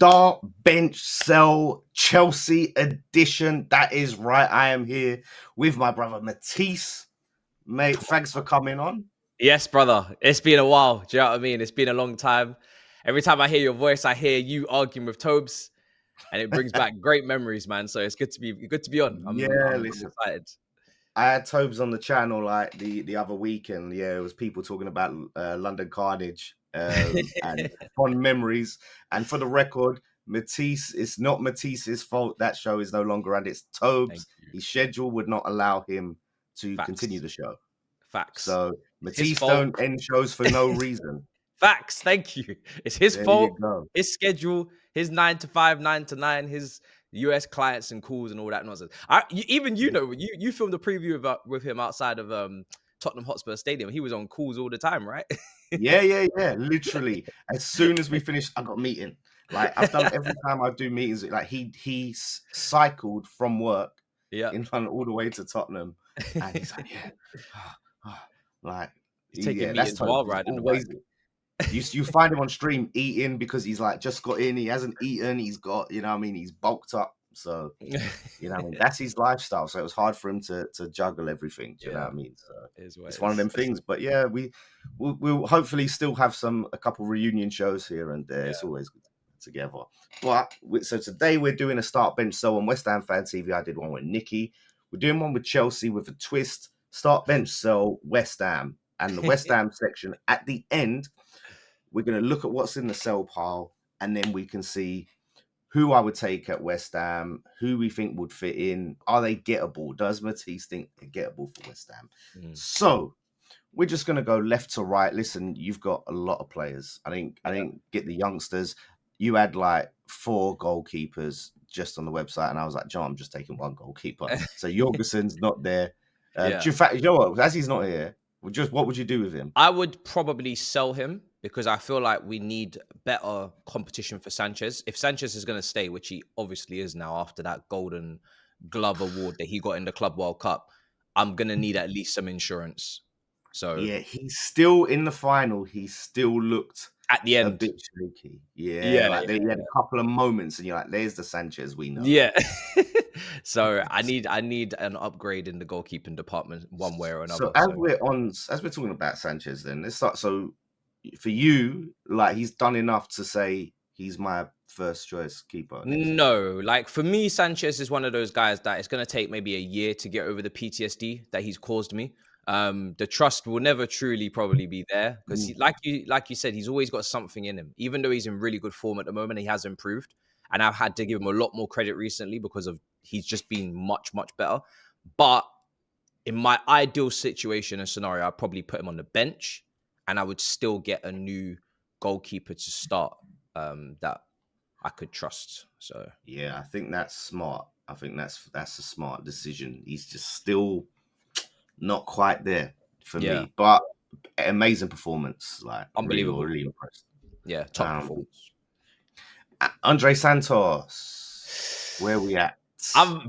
Start, bench, sell, Chelsea edition. That is right. I am here with my brother Matisse. Mate, thanks for coming on. Yes, brother. It's been a while. Do you know what I mean? It's been a long time. Every time I hear your voice, I hear you arguing with Tobes, and it brings back great memories, man. So it's good to be on. I'm Listen, excited. I had Tobes on the channel like the other week, and yeah, it was people talking about London Carnage and fond memories. And for the record, Matisse, it's not Matisse's fault that show is no longer, and it's Tobes. His schedule would not allow him to continue the show. Facts. So Matisse don't end shows for no reason. Facts. Thank you. It's his fault. Go. His schedule, his 9 to 5, 9 to 9, his US clients and calls and all that nonsense. You filmed a preview with him outside of Tottenham Hotspur Stadium. He was on calls all the time, right? Yeah. Literally, as soon as we finished, I got a meeting. Like I've done every time I do meetings. Like he cycled from work in London all the way to Tottenham, and he's like, he's taking meetings while riding the bike. You find him on stream eating because he's like just got in. He hasn't eaten. He's got, you know what I mean? He's bulked up. So, you know what I mean? That's his lifestyle. So it was hard for him to juggle everything. Do you know what I mean? So it's one of them things. But yeah, we'll hopefully still have a couple reunion shows here and there. It's always good together. But so today we're doing a start bench sell on West Ham Fan TV. I did one with Nikki. We're doing one with Chelsea with a twist. Start bench sell West Ham. And the West Ham section at the end, we're going to look at what's in the sell pile, and then we can see who I would take at West Ham, who we think would fit in. Are they gettable? Does Matisse think they're gettable for West Ham? So we're just going to go left to right. Listen, you've got a lot of players. I didn't get the youngsters. You had like 4 goalkeepers just on the website, and I was like, John, I'm just taking 1 goalkeeper. So Jorgensen's not there. In fact, you know what? As he's not here, what would you do with him? I would probably sell him because I feel like we need better competition for Sanchez. If Sanchez is going to stay, which he obviously is now after that Golden Glove award that he got in the Club World Cup, I'm going to need at least some insurance. So yeah, he's still in the final. He still looked at the end a bit shaky. He had a couple of moments, and you're like, "There's the Sanchez we know." Yeah. So I need an upgrade in the goalkeeping department one way or another. So as we're talking about Sanchez, then let's start. So for you, like he's done enough to say he's my first choice keeper. No, like for me, Sanchez is one of those guys that it's going to take maybe a year to get over the PTSD that he's caused me. The trust will never truly probably be there because like you said, he's always got something in him. Even though he's in really good form at the moment, he has improved. And I've had to give him a lot more credit recently because he's just been much, much better. But in my ideal situation and scenario, I'd probably put him on the bench and I would still get a new goalkeeper to start that I could trust. So yeah, I think that's smart. I think that's a smart decision. He's just still not quite there for me, but amazing performance, like unbelievable, really impressed. Yeah, top performance. Andre Santos, where are we at?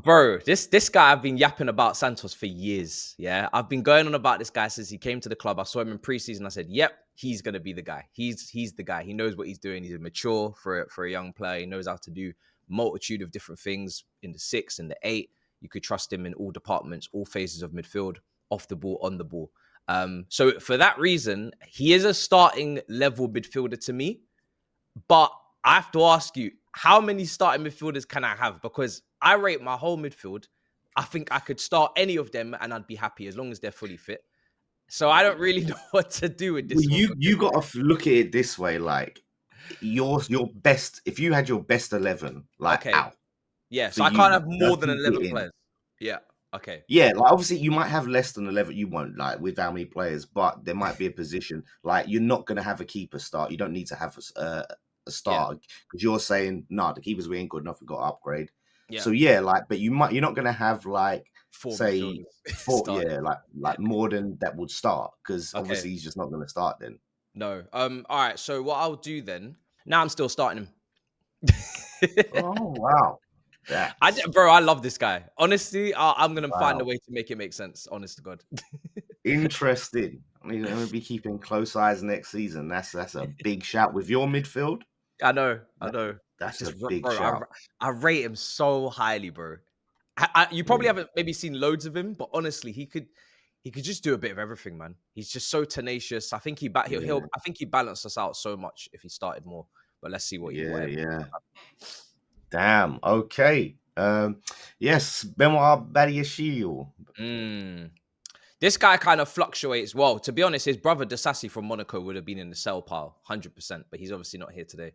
Bro, this guy, I've been yapping about Santos for years. Yeah, I've been going on about this guy since he came to the club. I saw him in preseason. I said, "Yep, he's gonna be the guy. He's the guy. He knows what he's doing. He's mature for a young player. He knows how to do multitude of different things in the 6 and the 8. You could trust him in all departments, all phases of midfield, off the ball, on the ball. So for that reason, he is a starting level midfielder to me. But I have to ask you, how many starting midfielders can I have? Because I rate my whole midfield. I think I could start any of them and I'd be happy as long as they're fully fit. So I don't really know what to do with this. You got to look at it this way, like your best. If you had your best 11, like out. Yeah, so I can't have more than 11 players. Yeah. Okay. Yeah, like obviously you might have less than 11. You won't, like with how many players, but there might be a position like you're not going to have a keeper start. You don't need to have a start because you're saying the keepers we ain't good enough. We got to upgrade. Yeah. So but you're not going to have like 4 say 4, like more than that would start because obviously he's just not going to start then. No. All right. So what I'll do then? Now I'm still starting him. Oh wow. I love this guy. Honestly, I'm going to find a way to make it make sense. Honest to God. Interesting. I mean, I'm going to be keeping close eyes next season. That's a big shout with your midfield. I know. That's a Just big bro, shout. I rate him so highly, bro. You probably haven't maybe seen loads of him, but honestly, he could just do a bit of everything, man. He's just so tenacious. I think Yeah, I think he balanced us out so much if he started more. But let's see yeah, whatever. yeah. Damn. Okay. Yes, Benoit Badiashile. Mm. This guy kind of fluctuates. Well, to be honest, his brother Disasi from Monaco would have been in the sell pile, 100%. But he's obviously not here today,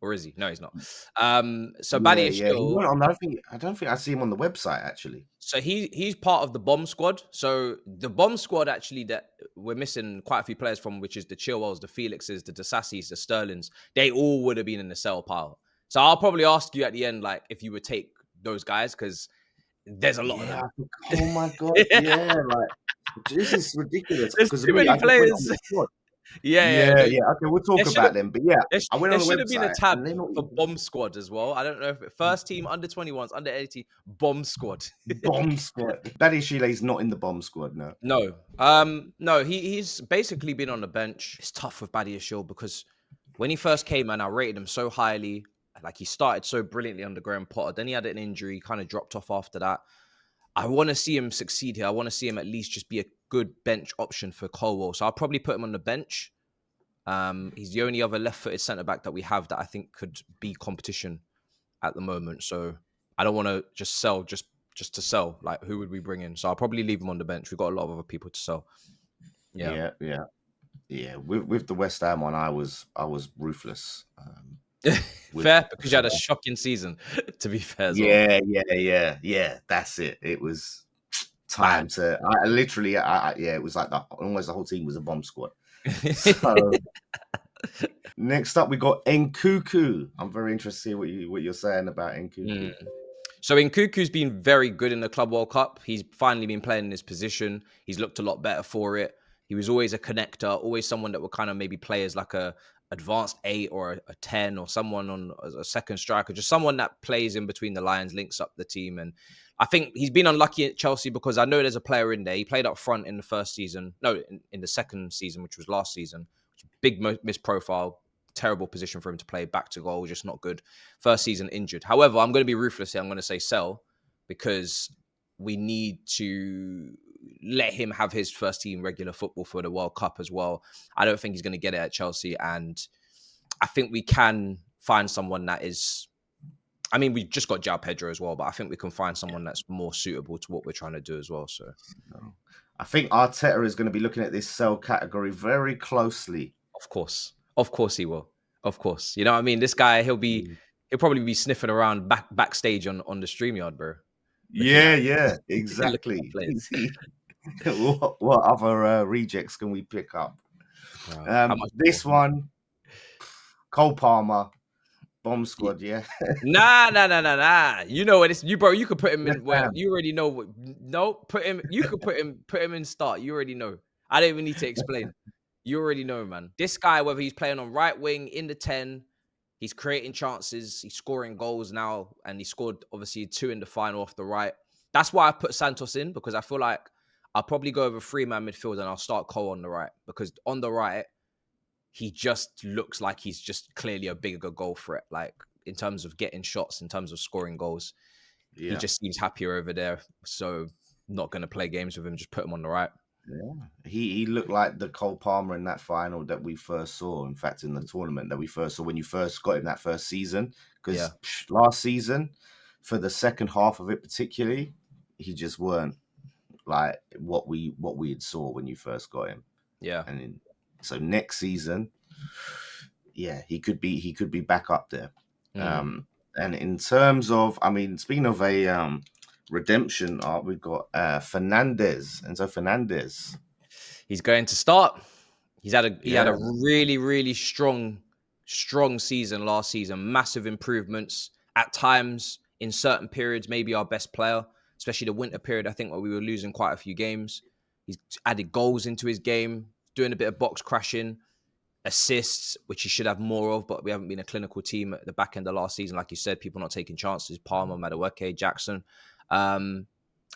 or is he? No, he's not. So Yeah, yeah. He Badiashile. went on. I don't think I see him on the website actually. So he's part of the bomb squad. So the bomb squad actually that we're missing quite a few players from, which is the Chillwells, the Felixes, the Desasis, the Sterlings. They all would have been in the sell pile. So I'll probably ask you at the end, like, if you would take those guys, because there's a lot of Yeah. them. Oh my god. Yeah. Like this is ridiculous. There's Because too me, many I just went on players. the squad. Yeah, Yeah, yeah. Okay, we'll there talk should have about them. But yeah, I went on there the should have been a website tab and they're not for even bomb squad as well. I don't know if first team under 21s, under 18 bomb squad. bomb squad. Badiashile is not in the bomb squad. No. No, he's basically been on the bench. It's tough with Badiashile because when he first came, and I rated him so highly. Like he started so brilliantly under Graham Potter. Then he had an injury, kind of dropped off after that. I want to see him succeed here. I want to see him at least just be a good bench option for Colwill. So I'll probably put him on the bench. He's the only other left-footed centre-back that we have that I think could be competition at the moment. So I don't want to just sell just to sell. Like, who would we bring in? So I'll probably leave him on the bench. We've got a lot of other people to sell. Yeah. Yeah. With the West Ham one, I was ruthless. Fair, because you had a shocking season, to be fair as well. Yeah. That's it. It was time to. I literally, it was like almost the whole team was a bomb squad. So next up, we got Nkuku. I'm very interested to see what you're saying about Nkuku. So Nkuku's been very good in the Club World Cup. He's finally been playing in his position. He's looked a lot better for it. He was always a connector, always someone that would kind of maybe play as like a advanced 8 or a 10 or someone on as a second striker, just someone that plays in between the lines, links up the team. And I think he's been unlucky at Chelsea because I know there's a player in there. He played up front in the first season. No, in the second season, which was last season. Big missed profile. Terrible position for him to play, back to goal, just not good. First season injured. However, I'm going to be ruthless here. I'm going to say sell because we need to let him have his first team regular football for the World Cup as well. I don't think he's going to get it at Chelsea. And I think we can find someone that is, I mean, we've just got Joa Pedro as well, but I think we can find someone that's more suitable to what we're trying to do as well. So I think Arteta is going to be looking at this sell category very closely. Of course he will. Of course. You know what I mean? This guy, he'll probably be sniffing around backstage on the StreamYard, bro. Yeah, exactly. What other rejects can we pick up? This one, Cole Palmer, bomb squad, yeah. Nah. You know what? You could put him in where you already know. You could put him in start. You already know. I don't even need to explain. You already know, man. This guy, whether he's playing on right wing, in the 10, he's creating chances, he's scoring goals now, and he scored, obviously, 2 in the final off the right. That's why I put Santos in, because I feel like I'll probably go over 3-man midfield and I'll start Cole on the right, because on the right, he just looks like he's just clearly a bigger goal threat, like in terms of getting shots, in terms of scoring goals. Yeah. He just seems happier over there, so not going to play games with him, just put him on the right. Yeah, he looked like the Cole Palmer in that final that we first saw. In fact, in the tournament that we first saw when you first got him that first season. Because last season, for the second half of it particularly, he just weren't like what we had saw when you first got him. Yeah, and so next season, he could be back up there. And in terms of, I mean, speaking of a redemption art, we've got Enzo Fernandez. He's going to start. He had a really, really strong season last season. Massive improvements at times in certain periods. Maybe our best player, especially the winter period. I think where we were losing quite a few games. He's added goals into his game, doing a bit of box crashing, assists, which he should have more of. But we haven't been a clinical team at the back end of last season, like you said. People not taking chances. Palrmer, Mudryk, Jackson. And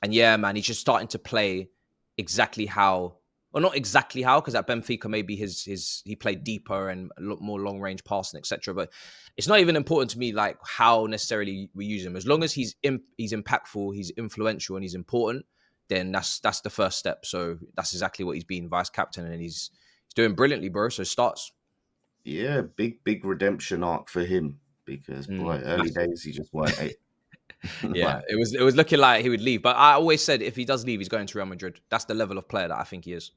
yeah, man, he's just starting to play exactly how Well, not exactly how, because at Benfica maybe he played deeper and a lot more long range passing, etc. But it's not even important to me like how necessarily we use him. As long as he's impactful, he's influential, and he's important, then that's the first step. So that's exactly what he's been, vice captain, and he's doing brilliantly, bro. So starts. Yeah, big redemption arc for him because boy, early days he just weren't it. Yeah, it was looking like he would leave. But I always said if he does leave, he's going to Real Madrid. That's the level of player that I think he is,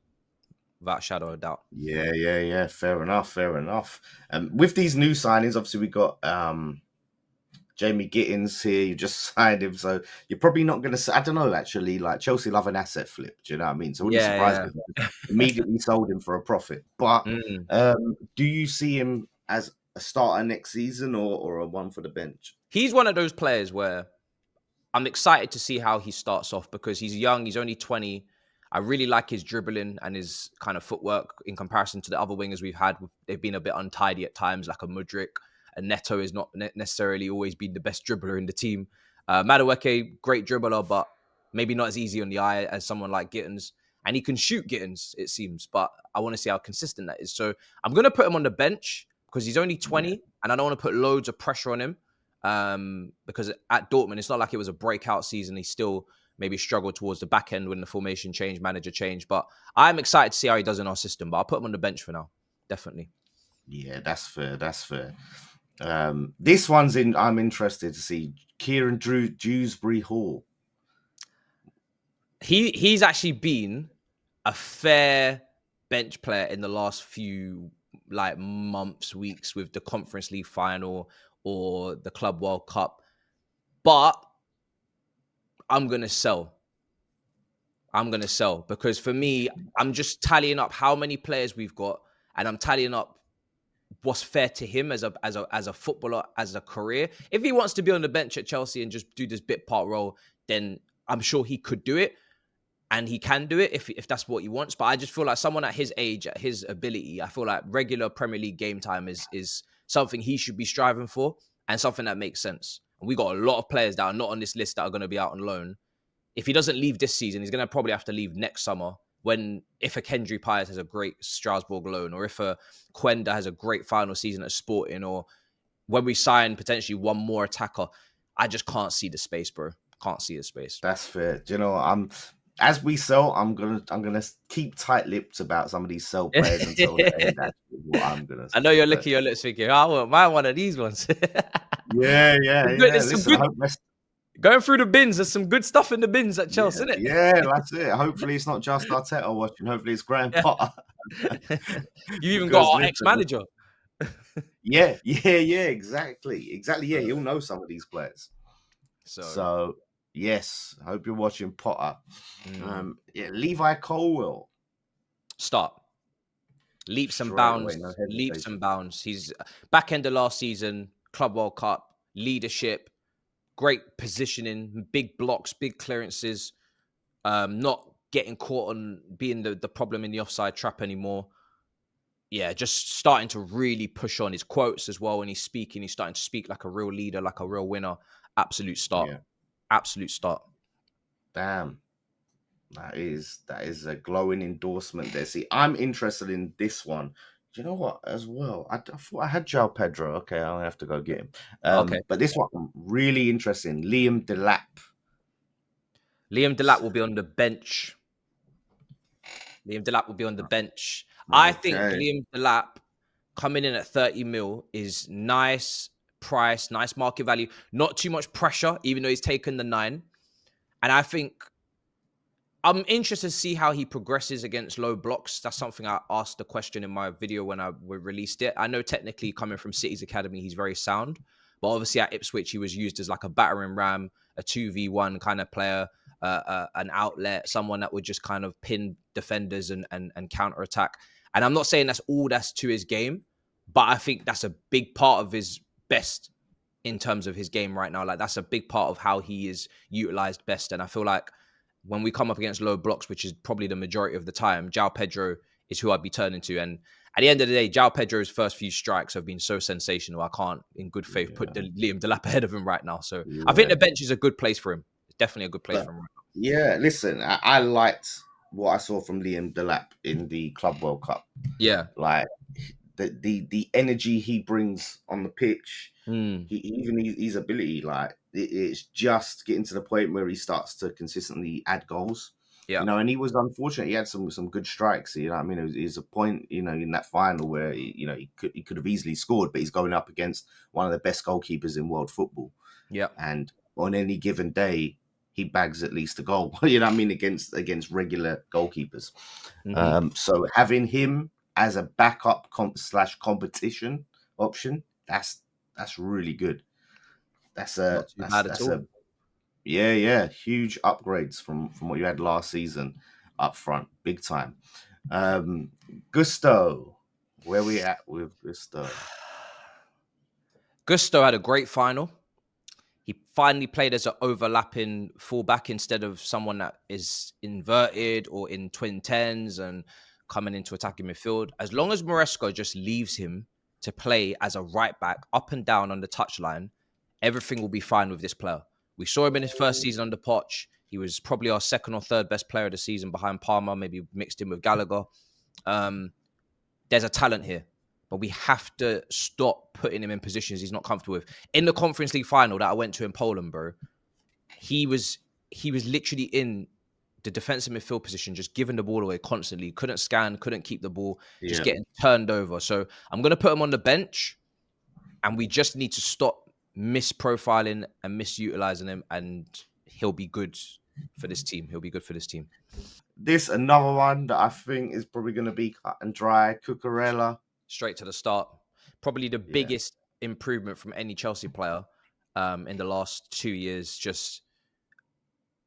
without a shadow of a doubt. Yeah. Fair enough. With these new signings, obviously we got Jamie Gittens here. You just signed him, so you're probably not going to. I don't know. Actually, like Chelsea love an asset flip. Do you know what I mean? So it wouldn't surprise me if they immediately sold him for a profit. But do you see him as a starter next season or a one for the bench? He's one of those players where I'm excited to see how he starts off because he's young. He's only 20. I really like his dribbling and his kind of footwork in comparison to the other wingers we've had. They've been a bit untidy at times, like a Mudryk. And Neto is not necessarily always been the best dribbler in the team. Madueke, great dribbler, but maybe not as easy on the eye as someone like Gittens. And he can shoot Gittens, it seems. But I want to see how consistent that is. So I'm going to put him on the bench because he's only 20. And I don't want to put loads of pressure on him. Because at Dortmund, it's not like it was a breakout season. He still maybe struggled towards the back end when the formation changed, manager changed. But I'm excited to see how he does in our system. But I'll put him on the bench for now. Definitely. Yeah, that's fair. This one's in. I'm interested to see Kieran Dewsbury-Hall. He's actually been a fair bench player in the last few like months, weeks with the Conference League final or the Club World Cup. But I'm gonna sell because for me, I'm just tallying up how many players we've got, and I'm tallying up what's fair to him as a footballer, as a career. If he wants to be on the bench at Chelsea and just do this bit part role, then I'm sure he could do it. And he can do it if that's what he wants. But I just feel like someone at his age, at his ability, I feel like regular Premier League game time is something he should be striving for and something that makes sense. And we got a lot of players that are not on this list that are going to be out on loan. If he doesn't leave this season, he's going to probably have to leave next summer if a Kendry Pius has a great Strasbourg loan, or if a Quenda has a great final season at Sporting, or when we sign potentially one more attacker. I just can't see the space, bro. Can't see the space. That's fair. Do you know, as we sell, I'm gonna keep tight-lipped about some of these sell players until the end. That's what I'm gonna say. I know you're licking your lips thinking, I won't mind one of these ones. Yeah. Listen, going through the bins, there's some good stuff in the bins at Chelsea, isn't it? Yeah, that's it. Hopefully it's not just Arteta watching. Hopefully it's Graham Potter. You even got our ex-manager. Yeah, exactly. Yeah, you'll know some of these players. So yes, I hope you're watching Potter. Levi Colwill. Start. Leaps and bounds. He's back end of last season, Club World Cup, leadership, great positioning, big blocks, big clearances, not getting caught on being the problem in the offside trap anymore. Yeah, just starting to really push on his quotes as well. When he's speaking, he's starting to speak like a real leader, like a real winner. Absolute start. Yeah. Absolute start. Damn. That is a glowing endorsement there. See, I'm interested in this one. Do you know what? As well, I thought I had Joa Pedro. Okay, I'll have to go get him. Okay. But this one, really interesting. Liam Delap. Liam Delap will be on the bench. I think Liam Delap coming in at 30 mil is nice price, nice market value. Not too much pressure, even though he's taken the 9. And I think I'm interested to see how he progresses against low blocks. That's something I asked the question in my video when I released it. I know technically coming from City's academy, he's very sound. But obviously at Ipswich, he was used as like a battering ram, a 2v1 kind of player, an outlet, someone that would just kind of pin defenders and counter-attack. And I'm not saying that's to his game, but I think that's a big part of his best in terms of his game right now. Like that's a big part of how he is utilized best. And I feel like when we come up against low blocks, which is probably the majority of the time, Joa Pedro is who I'd be turning to. And at the end of the day, Joa Pedro's first few strikes have been so sensational. I can't, in good faith, put Liam Delap ahead of him right now. So I think the bench is a good place for him. It's definitely a good place for him right now. Yeah, listen, I liked what I saw from Liam Delap in the Club World Cup. Yeah. Like the energy he brings on the pitch, Mm. even his ability, like it's just getting to the point where he starts to consistently add goals. Yeah. And he was unfortunate. He had some good strikes. What I mean, it was a point, in that final where he could have easily scored, but he's going up against one of the best goalkeepers in world football. Yeah. And on any given day, he bags at least a goal. Against regular goalkeepers. Mm-hmm. So having him as a backup / competition option, that's really good. That's Not too bad at all. huge upgrades from what you had last season up front, big time. Gusto, where we at with Gusto? Gusto had a great final. He finally played as an overlapping fullback instead of someone that is inverted or in twin tens and coming into attacking midfield. As long as Maresco just leaves him to play as a right back up and down on the touchline, everything will be fine with this player. We saw him in his first season under Poch. He was probably our second or third best player of the season behind Palmer, maybe mixed in with Gallagher. There's a talent here, but we have to stop putting him in positions he's not comfortable with. In the Conference League final that I went to in Poland, bro, he was literally in the defensive midfield position, just giving the ball away constantly. Couldn't scan, couldn't keep the ball, just getting turned over. So I'm going to put him on the bench, and we just need to stop misprofiling and misutilizing him, and he'll be good for this team. This another one that I think is probably going to be cut and dry. Cucurella. Straight to the start. Probably the biggest improvement from any Chelsea player in the last 2 years. Just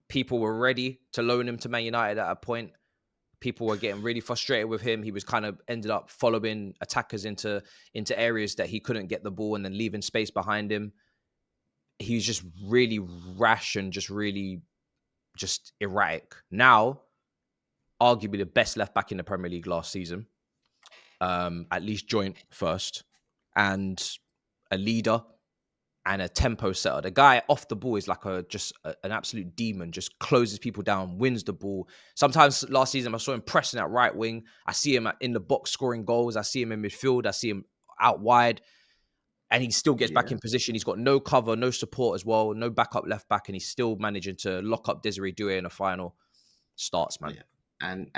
people were ready to loan him to Man United at a point. People were getting really frustrated with him. He was kind of ended up following attackers into areas that he couldn't get the ball and then leaving space behind him. He was just really rash and just really just erratic. Now, arguably the best left back in the Premier League last season. At least joint first, and a leader and a tempo setter. The guy off the ball is like an absolute demon, just closes people down, wins the ball. Sometimes last season I saw him pressing at right wing. I see him in the box scoring goals. I see him in midfield. I see him out wide, and he still gets back in position. He's got no cover, no support as well, no backup left back, and he's still managing to lock up Dewsbury-Hall in a final. Starts, man. Yeah. And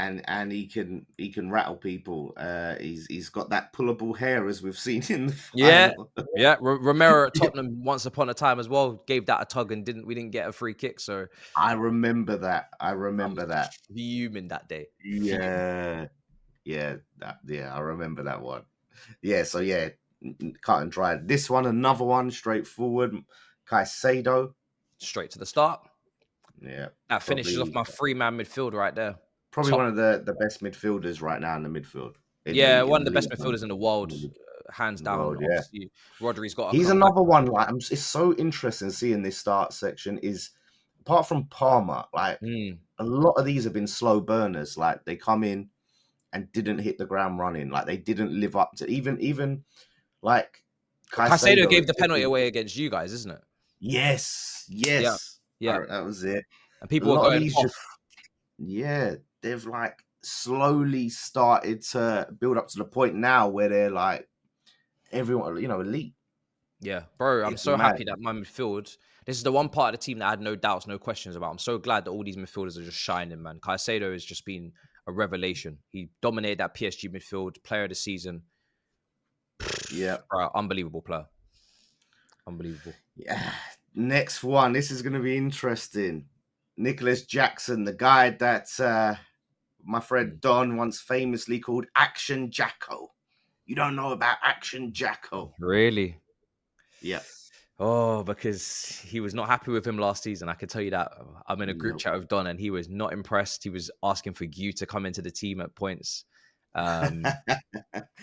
he can rattle people. He's got that pullable hair, as we've seen in the final. Yeah. Romero at Tottenham once upon a time as well gave that a tug and we didn't get a free kick. So I remember that. I fuming that day. I remember that one. Yeah, so cut and dry. This one, another one, straightforward. Caicedo. Straight to the start. Yeah. That finishes off my 3-man midfield right there. Probably one of the best midfielders right now in the midfield. One of the best midfielders in the world, hands down. Obviously, Rodri's got. He's another one. Like, it's so interesting seeing this start section. Is apart from Palmer, like a lot of these have been slow burners. Like they come in and didn't hit the ground running. Like they didn't live up to even like Caicedo gave the penalty away against you guys, isn't it? Yes. Yeah. That was it. And people are going off. They've like slowly started to build up to the point now where they're like everyone, elite. Yeah, bro, I'm so happy that my midfield. This is the one part of the team that I had no doubts, no questions about. I'm so glad that all these midfielders are just shining, man. Caicedo has just been a revelation. He dominated that PSG midfield, player of the season. Yeah, bro, unbelievable player. Unbelievable. Yeah. Next one. This is going to be interesting. Nicolas Jackson, the guy that my friend Don once famously called Action Jacko. You don't know about Action Jacko. Really? Yeah. Oh, because he was not happy with him last season. I can tell you that. I'm in a group chat with Don and he was not impressed. He was asking for you to come into the team at points.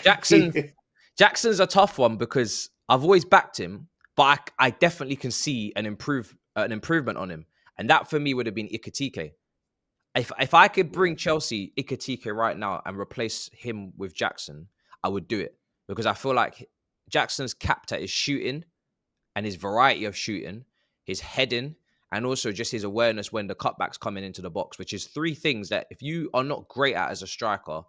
Jackson's a tough one because I've always backed him, but I definitely can see an improvement on him. And that for me would have been Ekitike. If I could bring Chelsea Ekitike right now and replace him with Jackson, I would do it. Because I feel like Jackson's capped at his shooting and his variety of shooting, his heading, and also just his awareness when the cutback's coming into the box, which is three things that if you are not great at as a striker,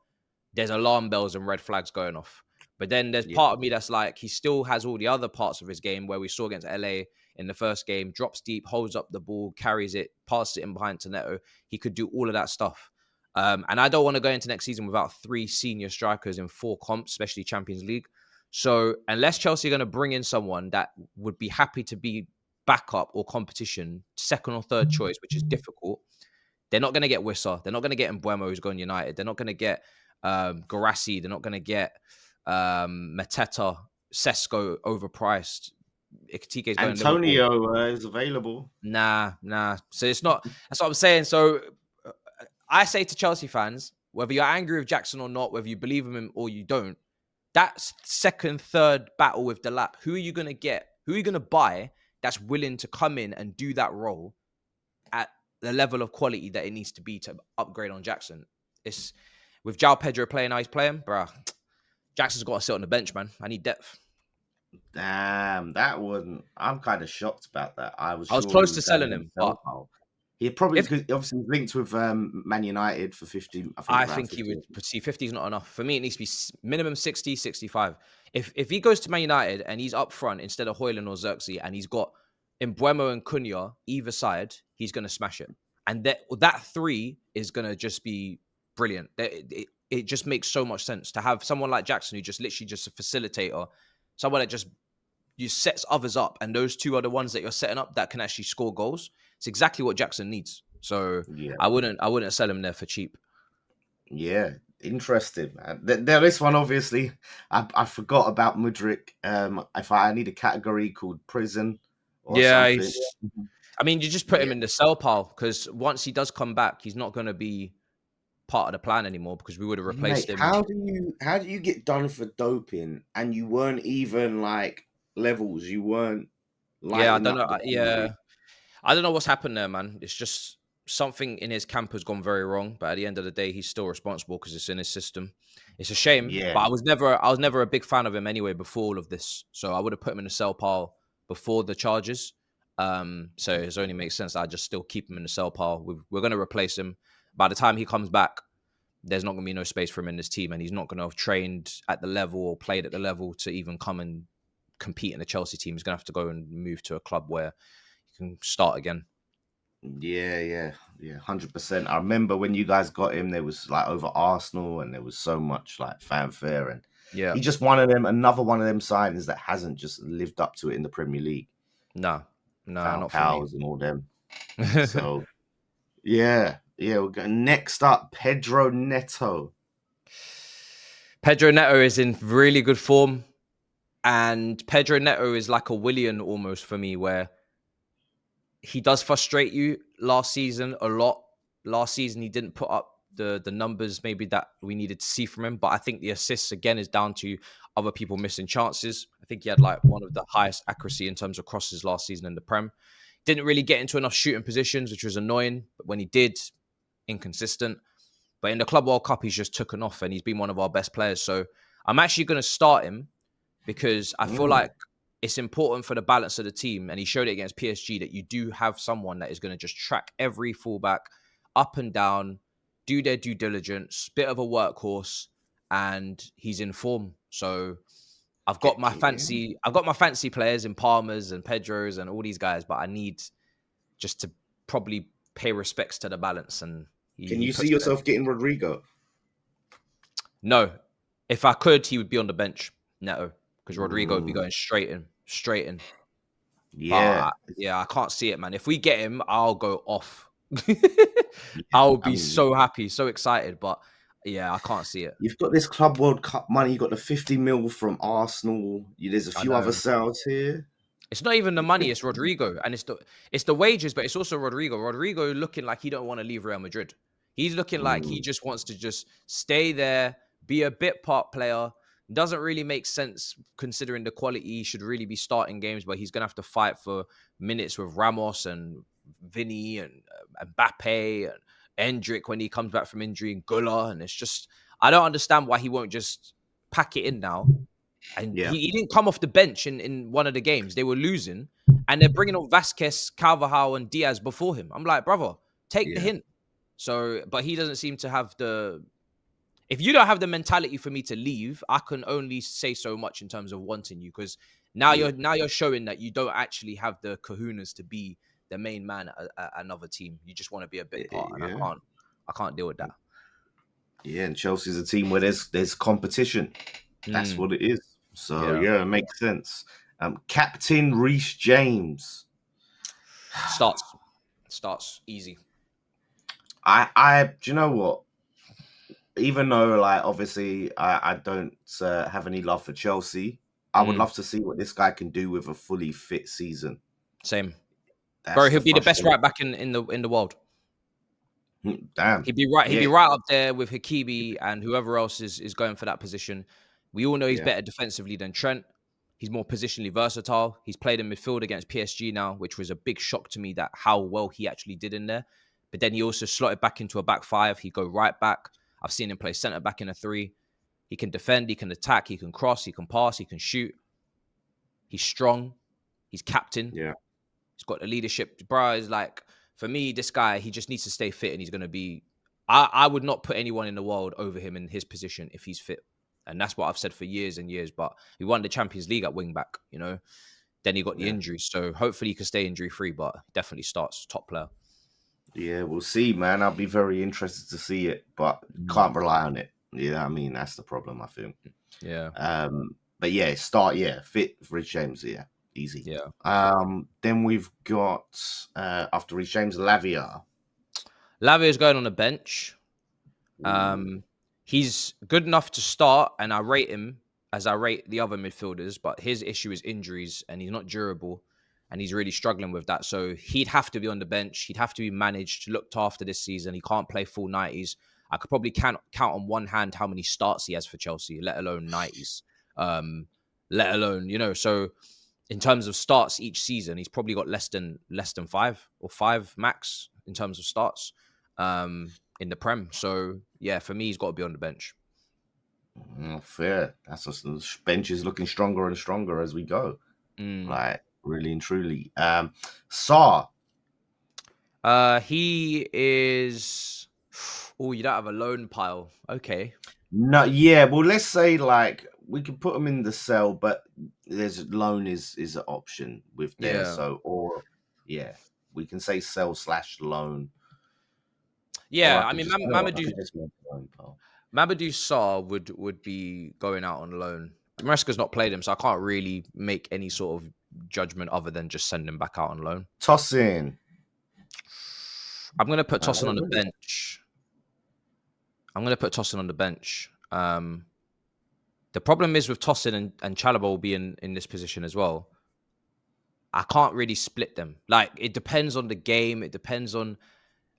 there's alarm bells and red flags going off. But then there's Yeah. part of me that's like, he still has all the other parts of his game where we saw against LA in the first game, drops deep, holds up the ball, carries it, passes it in behind to Neto. He could do all of that stuff. And I don't want to go into next season without 3 senior strikers in 4 comps, especially Champions League. So unless Chelsea are going to bring in someone that would be happy to be backup or competition, second or third choice, which is difficult, they're not going to get Wissa. They're not going to get Mbeumo, who's going United. They're not going to get Garassi. They're not going to get Mateta, Sesko overpriced. Ikitike's going Antonio is available. Nah. So it's not. That's what I'm saying. So I say to Chelsea fans, whether you're angry with Jackson or not, whether you believe in him or you don't, that second, third battle with Delap, who are you going to get? Who are you going to buy that's willing to come in and do that role at the level of quality that it needs to be to upgrade on Jackson? It's with Joa Pedro playing how he's playing, bruh. Jackson's got to sit on the bench, man. I need depth. Damn, that wasn't. I'm kind of shocked about that. I was close to selling him, but he probably obviously linked with Man United for 50. I think he would. But see, 50 is not enough for me. It needs to be minimum 60, 65. If he goes to Man United and he's up front instead of Højlund or Xerxes, and he's got Mbeumo and Cunha either side, he's going to smash it. And that 3 is going to just be brilliant. It just makes so much sense to have someone like Jackson who just literally just a facilitator, someone that just sets others up, and those 2 are the ones that you're setting up that can actually score goals. It's exactly what Jackson needs. So yeah. I wouldn't sell him there for cheap. Yeah, interesting. There is one, obviously. I forgot about Mudryk. If I need a category called prison or something. I mean, you just put him in the sell pile, because once he does come back, he's not going to be part of the plan anymore, because we would have replaced him. How do you get done for doping and you weren't even like levels? You weren't. I don't know. I don't know what's happened there, man. It's just something in his camp has gone very wrong. But at the end of the day, he's still responsible because it's in his system. It's a shame. Yeah. But I was never a big fan of him anyway before all of this. So I would have put him in the sell pile before the charges. So it only makes sense that I just still keep him in the sell pile. We're going to replace him. By the time he comes back, there's not going to be no space for him in this team, and he's not going to have trained at the level or played at the level to even come and compete in the Chelsea team. He's going to have to go and move to a club where he can start again. Yeah, 100%. I remember when you guys got him, there was like over Arsenal, and there was so much like fanfare, and he's just another one of them signings that hasn't just lived up to it in the Premier League. No, not Powers and all them. So yeah. We'll go next up, Pedro Neto. Pedro Neto is in really good form, and Pedro Neto is like a Willian almost for me, where he does frustrate you last season a lot. Last season, he didn't put up the numbers maybe that we needed to see from him, but I think the assists again is down to other people missing chances. I think he had like one of the highest accuracy in terms of crosses last season in the Prem. Didn't really get into enough shooting positions, which was annoying, but when he did, inconsistent. But in the Club World Cup, he's just taken off, and he's been one of our best players. So I'm actually going to start him, because I feel like it's important for the balance of the team, and he showed it against PSG, that you do have someone that is going to just track every fullback up and down, do their due diligence, bit of a workhorse, and he's in form. So I've got my fancy players in Palmers and Pedros and all these guys, but I need just to probably pay respects to the balance. And can you see yourself getting Rodrigo? No. If I could, he would be on the bench, Neto, because Rodrigo would be going straight in. Yeah. But, I can't see it, man. If we get him, I'll go off. I'll be so happy, so excited. But yeah, I can't see it. You've got this Club World Cup money. You got the 50 mil from Arsenal. There's a few other sales here. It's not even the money, it's Rodrigo. And it's the wages, but it's also Rodrigo. Rodrigo looking like he don't want to leave Real Madrid. He's looking like he just wants to just stay there, be a bit part player. Doesn't really make sense considering the quality. He should really be starting games, but he's going to have to fight for minutes with Ramos and Vinny and Mbappe and Endrick when he comes back from injury, and Gulla. And it's just, I don't understand why he won't just pack it in now. And he didn't come off the bench in one of the games. They were losing, And they're bringing on Vasquez, Carvajal, and Diaz before him. I'm like, brother, take the Yeah. hint. So, but he doesn't seem to have the... If you don't have the mentality for me to leave, I can only say so much in terms of wanting you, because now you're showing that you don't actually have the kahunas to be the main man at another team. You just want to be a bit part, and I can't deal with that. Yeah, and Chelsea's a team where there's competition. That's what it is. So yeah, it makes sense. Captain Reece James starts easy. I do you know what? Even though, like, obviously, I don't have any love for Chelsea, I would love to see what this guy can do with a fully fit season. Same, That's bro. He'll be the best right back in the world. Damn, He'd be right. He'd be right up there with Hakimi and whoever else is going for that position. We all know he's better defensively than Trent. He's more positionally versatile. He's played in midfield against PSG now, which was a big shock to me that how well he actually did in there. But then he also slotted back into a back five. He'd go right back. I've seen him play centre back in a 3. He can defend, he can attack, he can cross, he can pass, he can shoot. He's strong. He's captain. Yeah. He's got the leadership. Bro, is like, for me, this guy, he just needs to stay fit and he's going to be... I would not put anyone in the world over him in his position if he's fit. And that's what I've said for years and years. But he won the Champions League at wing back, you know. Then he got the injuries. So hopefully he can stay injury-free, but definitely starts top player. Yeah, we'll see, man. I'll be very interested to see it, but can't rely on it. Yeah, I mean, that's the problem, I think. Yeah. But yeah, fit Reece James, easy. Yeah. Then we've got, after Reece James, Lavia. Lavia is going on the bench. He's good enough to start, and I rate him as I rate the other midfielders, but his issue is injuries, and he's not durable, and he's really struggling with that. So he'd have to be on the bench. He'd have to be managed, looked after this season. He can't play full 90s. I could probably count on one hand how many starts he has for Chelsea, let alone 90s. Let alone, you know, so in terms of starts each season, he's probably got less than 5 or 5 max in terms of starts in the Prem. So yeah, for me, he's got to be on the bench. Fair. That's just, the bench is looking stronger and stronger as we go. Like, really and truly. Sarr. He is... Oh, you don't have a loan pile. Okay. No, yeah. Well, let's say, like, we can put him in the sell, but there's loan is an option with there. Yeah. So, or we can say sell / loan. Yeah, I mean, Mamadou Sarr would be going out on loan. Maresca's not played him, so I can't really make any sort of judgment other than just send him back out on loan. Tosin. I'm going to put Tosin on the bench. The problem is with Tosin and Chalobah will be in this position as well. I can't really split them. Like, it depends on the game. It depends on,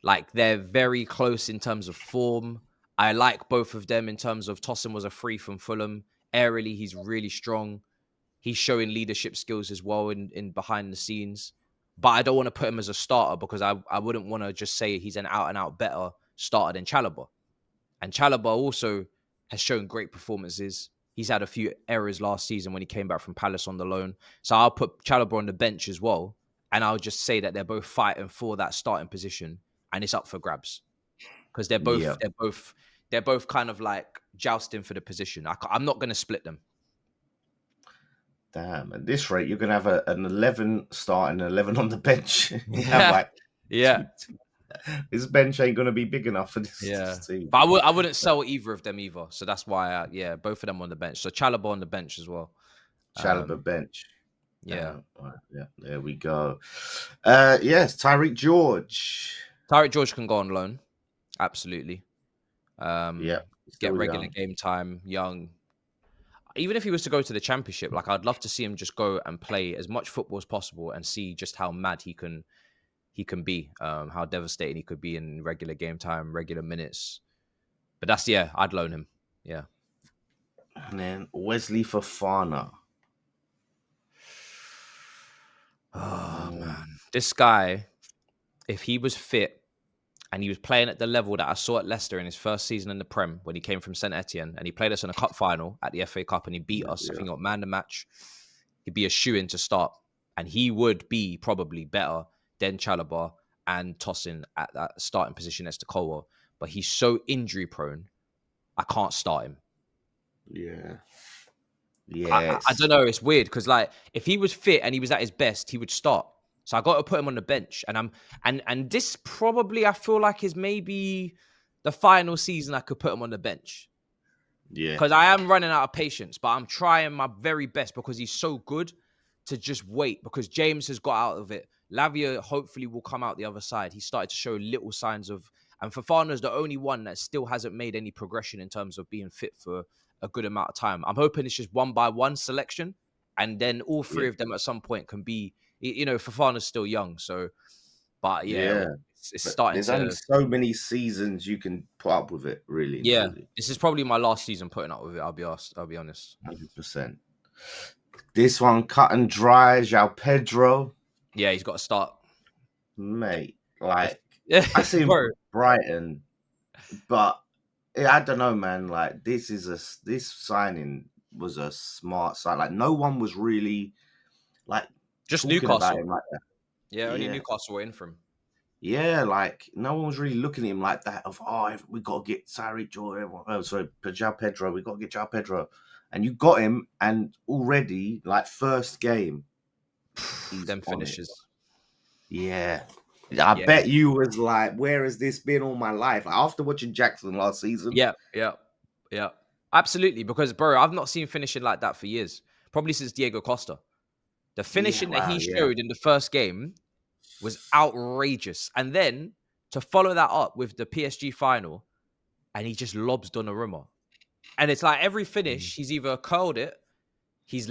like, they're very close in terms of form. I like both of them in terms of Tosin was a free from Fulham. Aerially, he's really strong. He's showing leadership skills as well in behind the scenes. But I don't want to put him as a starter because I wouldn't want to just say he's an out-and-out better starter than Chalobah. And Chalobah also has shown great performances. He's had a few errors last season when he came back from Palace on the loan. So I'll put Chalobah on the bench as well. And I'll just say that they're both fighting for that starting position. And it's up for grabs. Because they're both kind of like jousting for the position. I'm not going to split them. Damn, at this rate, you're going to have an 11 start and an 11 on the bench. This bench ain't going to be big enough for this team. But I wouldn't sell either of them either. So that's why, both of them on the bench. So Chalobah on the bench as well. Chalobah bench. Yeah. There we go. Yes, Tyrique George. Tyrique George can go on loan. Absolutely. Get regular game time, young. Even if he was to go to the Championship, like, I'd love to see him just go and play as much football as possible and see just how mad he can be, how devastating he could be in regular game time, regular minutes. But I'd loan him. Yeah. And then Wesley Fofana. Oh, man. This guy, if he was fit and he was playing at the level that I saw at Leicester in his first season in the Prem when he came from St Etienne and he played us in a cup final at the FA Cup and he beat us, I think he got man the match, he'd be a shoo-in to start. and he would be probably better than Chalobah and Tosin at that starting position next to Colwill. But he's so injury prone, I can't start him. Yeah. I don't know. It's weird because like if he was fit and he was at his best, he would start. So I got to put him on the bench, and this probably I feel like is maybe the final season I could put him on the bench. Yeah. Because I am running out of patience, but I'm trying my very best because he's so good to just wait. Because James has got out of it. Lavia hopefully will come out the other side. He started to show little signs of, and Fofana's the only one that still hasn't made any progression in terms of being fit for a good amount of time. I'm hoping it's just one by one selection, and then all three of them at some point can be, you know, Fofana's still young. So, but yeah, it's starting there's to. only so many seasons you can put up with it, really. Yeah, Truly. this is probably my last season putting up with it. I'll be honest. 100%. This one cut and dry, Joa Pedro. Yeah, he's got to start. Mate, like, I see him for Brighton, but I don't know, man. Like, this signing was a smart sign. Like, no one was really, like, just talking Newcastle about him like that. Yeah, only Newcastle were in for him. Yeah, like, no one was really looking at him like that of, we got to get Tyrique George. Joa Pedro. We got to get Joa Pedro. And you got him, and already, like, first game, he's them finishes. Yeah. I bet you was like, where has this been all my life? Like, after watching Jackson last season. Yeah. Absolutely. Because, bro, I've not seen finishing like that for years. Probably since Diego Costa. The finishing that he showed in the first game was outrageous. And then to follow that up with the PSG final, and he just lobs Donnarumma. And it's like every finish, he's either curled it, he's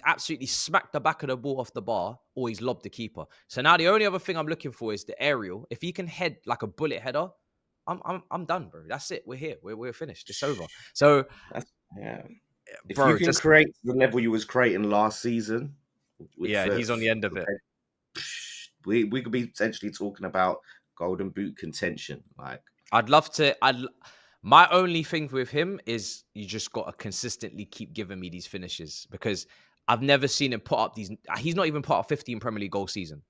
absolutely smacked the back of the ball off the bar, or he's lobbed the keeper. So now the only other thing I'm looking for is the aerial. If he can head like a bullet header, I'm done, bro. That's it. We're here. We're finished. It's over. So if you can create the level you was creating last season, he's on the end of it. We could be potentially talking about Golden Boot contention. Like, I'd love to. My only thing with him is you just got to consistently keep giving me these finishes, because I've never seen him put up these. He's not even put up 15 Premier League goal season.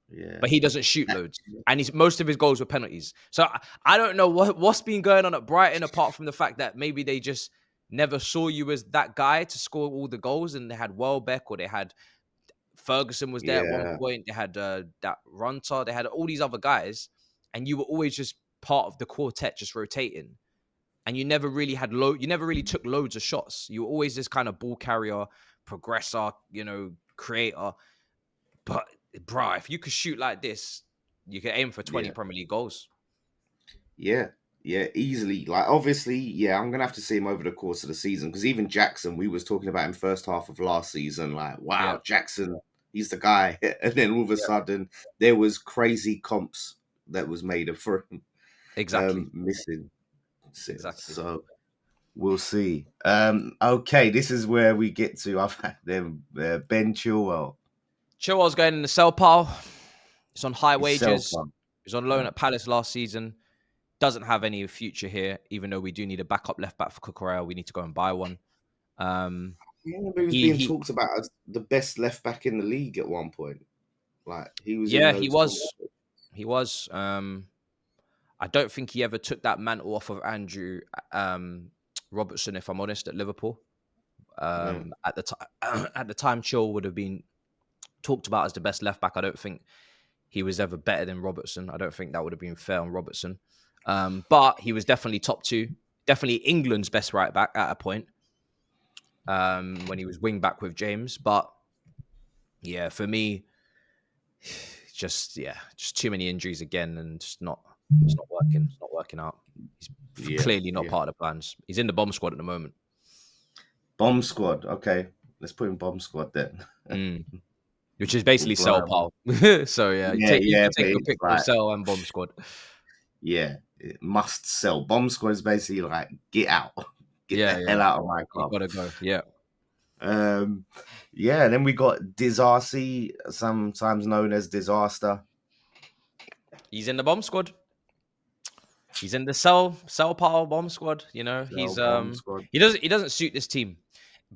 Yeah. But he doesn't shoot loads. And most of his goals were penalties. So I don't know what's been going on at Brighton, apart from the fact that maybe they just never saw you as that guy to score all the goals. And they had Welbeck, or they had Ferguson was there at one point. They had that Runter. They had all these other guys. And you were always just part of the quartet, just rotating. And you never really had you never really took loads of shots. You were always this kind of ball carrier, progressor, creator. But, bro, if you could shoot like this, you could aim for 20 Premier League goals. Yeah, easily. Like, obviously, I'm going to have to see him over the course of the season, because even Jackson, we was talking about him first half of last season. Like, wow, Jackson, he's the guy. And then all of a sudden, there was crazy comps that was made for him. Exactly. Missing. Exactly. So we'll see. Okay, this is where we get to. I've had them. Ben Chillwell. Chilwell's going in the sell pile. He's on high wages. He's on loan at Palace last season. Doesn't have any future here, even though we do need a backup left back for Cucurella. We need to go and buy one. He was being talked about as the best left back in the league at one point. Like, he was. Yeah, he was. He was. I don't think he ever took that mantle off of Andrew Robertson, if I'm honest, at Liverpool. At the time, Chill would have been talked about as the best left back. I don't think he was ever better than Robertson. I don't think that would have been fair on Robertson. But he was definitely top two. Definitely England's best right back at a point when he was wing back with James. But yeah, for me, just too many injuries again, and it's not working. It's not working out. He's clearly not part of the plans. He's in the bomb squad at the moment. Bomb squad. Okay, let's put him bomb squad then. Which is basically sell pal. So you take a pick of sell and bomb squad. Yeah, it must sell. Bomb squad is basically like, get out. Get the hell out of my club. You gotta go. Yeah. And then we got Disasi, sometimes known as Disaster. He's in the bomb squad. He's in the sell pile bomb squad. He doesn't suit this team.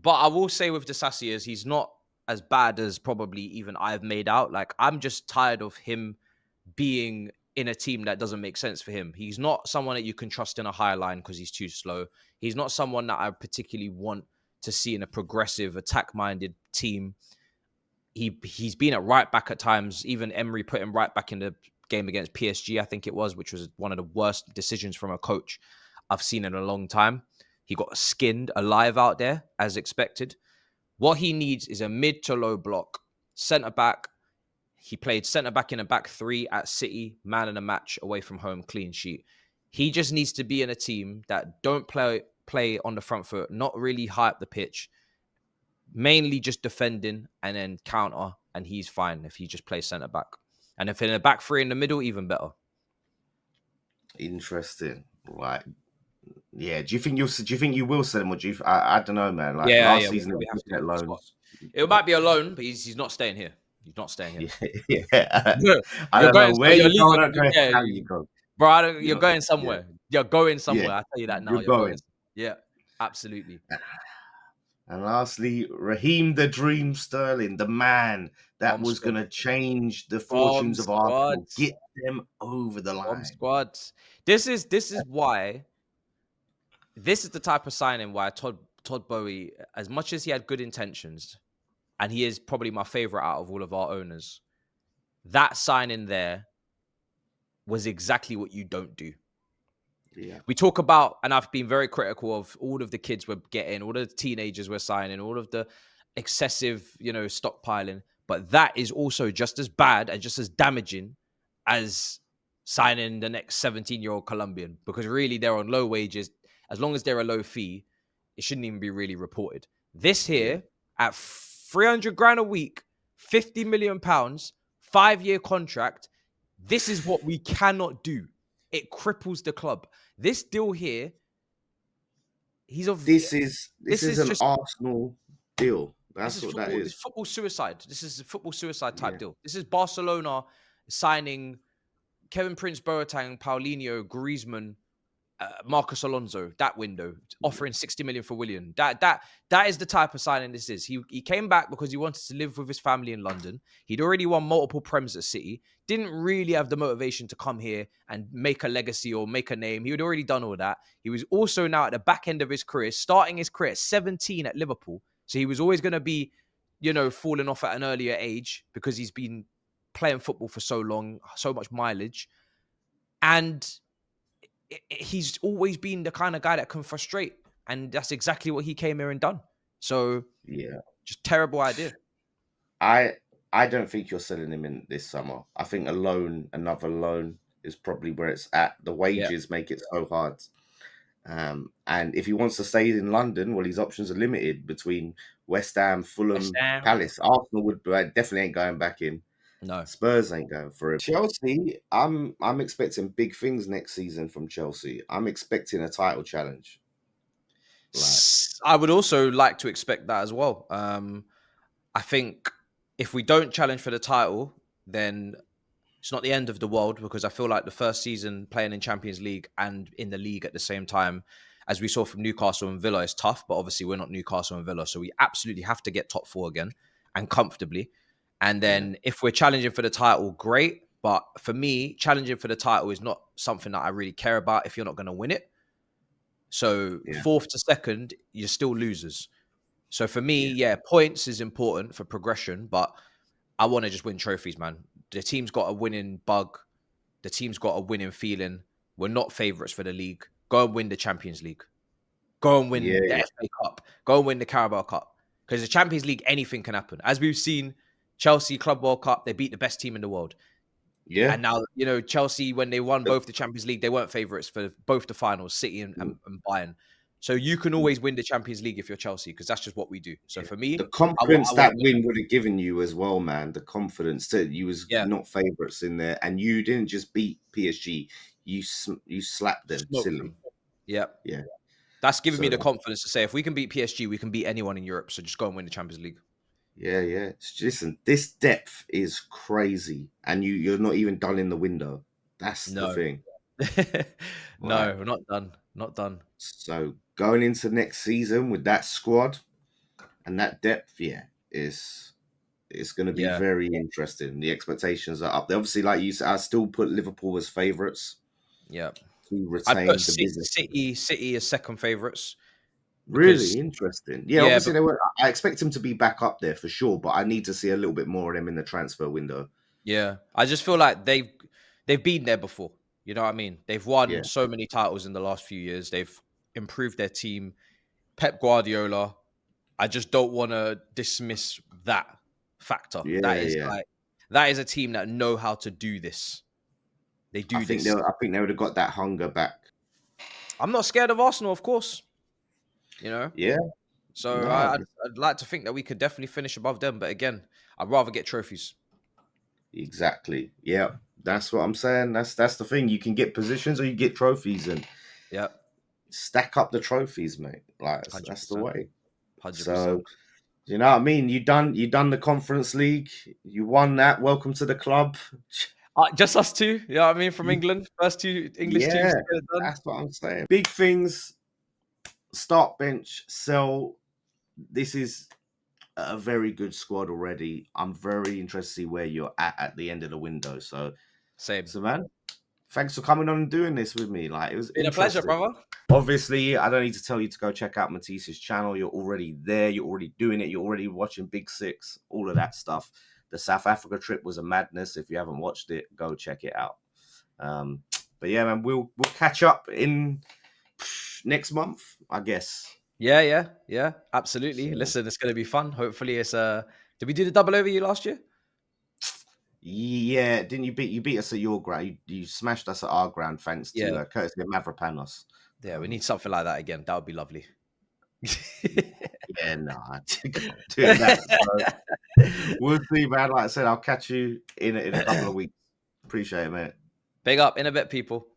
But I will say with Disasi is he's not as bad as probably even I've made out. Like, I'm just tired of him being in a team that doesn't make sense for him. He's not someone that you can trust in a high line because he's too slow. He's not someone that I particularly want to see in a progressive, attack-minded team. He's been at right back at times. Even Emery put him right back in the game against PSG, I think it was, which was one of the worst decisions from a coach I've seen in a long time. He got skinned alive out there, as expected. What he needs is a mid to low block, centre back. He played centre back in a back three at City, man in a match, away from home, clean sheet. He just needs to be in a team that don't play on the front foot, not really high up the pitch, mainly just defending and then counter, and he's fine if he just plays centre back. And if in a back three in the middle, even better. Interesting. Like, yeah. Do you think you will sell him, or do you? I don't know, man. Like last season, we have to get loans. It might be a loan, but he's not staying here. He's not staying here. Yeah. I don't know where you go. I don't care how you go. Bro, you're going somewhere. Yeah. You're going somewhere. I'll tell you that now. You're going. Yeah, absolutely. And lastly, Raheem the Dream Sterling, the man that was going to change the fortunes of Arsenal, get them over the line. Squad. This is why. This is the type of signing why Todd Boehly, as much as he had good intentions, and he is probably my favorite out of all of our owners, that signing there was exactly what you don't do. Yeah. We talk about, and I've been very critical of all of the kids we're getting, all of the teenagers we're signing, all of the excessive, stockpiling. But that is also just as bad and just as damaging as signing the next 17-year-old Colombian, because really they're on low wages. As long as they're a low fee, it shouldn't even be really reported. This here at 300 grand a week, 50 million pounds, 5-year contract. This is what we cannot do. It cripples the club. This deal here, this is an just, Arsenal deal. That's what that is. It's football suicide. This is a football suicide type deal. This is Barcelona signing Kevin Prince Boateng, Paulinho, Griezmann, Marcus Alonso, that window, offering 60 million for Willian. That is the type of signing this is. He came back because he wanted to live with his family in London. He'd already won multiple Prems at City. Didn't really have the motivation to come here and make a legacy or make a name. He had already done all that. He was also now at the back end of his career, starting his career at 17 at Liverpool. So he was always going to be, falling off at an earlier age because he's been playing football for so long, so much mileage. And he's always been the kind of guy that can frustrate, and that's exactly what he came here and done. So just terrible idea. I don't think you're selling him in this summer. I think another loan is probably where it's at. The wages make it so hard. And if he wants to stay in London, well, his options are limited between West Ham, Fulham, Palace. Arsenal would definitely ain't going back in. No, Spurs ain't going for it. Chelsea, I'm expecting big things next season from Chelsea. I'm expecting a title challenge. I would also like to expect that as well. I think if we don't challenge for the title, then it's not the end of the world, because I feel like the first season playing in Champions League and in the league at the same time, as we saw from Newcastle and Villa, is tough. But obviously we're not Newcastle and Villa, so we absolutely have to get top 4 again and comfortably. And then if we're challenging for the title, great. But for me, challenging for the title is not something that I really care about if you're not going to win it. So 4th to 2nd, you're still losers. So for me, points is important for progression, but I want to just win trophies, man. The team's got a winning bug. The team's got a winning feeling. We're not favourites for the league. Go and win the Champions League. Go and win the FA Cup. Go and win the Carabao Cup. Because the Champions League, anything can happen. As we've seen, Chelsea Club World Cup, they beat the best team in the world. Yeah. And now, Chelsea, when they won both the Champions League, they weren't favourites for both the finals, City and Bayern. So you can always win the Champions League if you're Chelsea, because that's just what we do. So for me, the confidence that win would have given you as well, man. The confidence that you was not favourites in there, and you didn't just beat PSG, you slapped them silly. Yeah. That's giving me the confidence to say if we can beat PSG, we can beat anyone in Europe. So just go and win the Champions League. Yeah. Listen, this depth is crazy, and you're not even done in the window. That's the thing. No, we're not done. Not done. So going into next season with that squad and that depth, is It's going to be Yeah. very interesting. The expectations are up there. Obviously, like you said, I still put Liverpool as favourites Yeah. to I'd retain put the business. City as second favourites because Really interesting. Yeah, yeah, obviously they were. I expect him to be back up there for sure, but I need to see a little bit more of them in the transfer window. yeah. I just feel like they've been there before. You know what I mean? They've won Yeah, so many titles in the last few years. They've improved their team. Pep Guardiola. I just don't want to dismiss that factor. yeah, yeah. That is a team that know how to do this. They I do think this. they would have got that hunger back. I'm not scared of Arsenal, of course. You know, Yeah, so no, I'd like to think that we could definitely finish above them. But again, I'd rather get trophies. exactly. Yeah, that's what I'm saying. That's the thing. You can get positions or you get trophies, and Yeah, stack up the trophies, mate. Like hundred that's the percent, way. 100%. So you know what I mean? You done the Conference League. You won that. Welcome to the club. Just us two. You know what I mean? From England, first two English teams Yeah, to get it done. that's what I'm saying. Big things. Start, bench, sell. This is a very good squad already. I'm very interested to see where you're at the end of the window. So Same. man, thanks for coming on and doing this with me. Like, it was Been a pleasure, interesting. brother. Obviously, I don't need to tell you to go check out Matisse's channel. You're already there. You're already doing it. You're already watching Big Six, all of that stuff. The South Africa trip was a madness. If you haven't watched it, go check it out. But yeah, man, we'll catch up in next month, I guess. Yeah. Absolutely. So, Listen, it's going to be fun. Hopefully, it's Did we do the double over you last year? yeah, didn't you beat us at your ground? You smashed us at our ground thanks Yeah. to courtesy of Mavropanos. Yeah, we need something like that again. That would be lovely. Yeah, no, I can't do that. So, we'll see, man. Like I said, I'll catch you in a couple of weeks. Appreciate it, mate. Big up in a bit, people.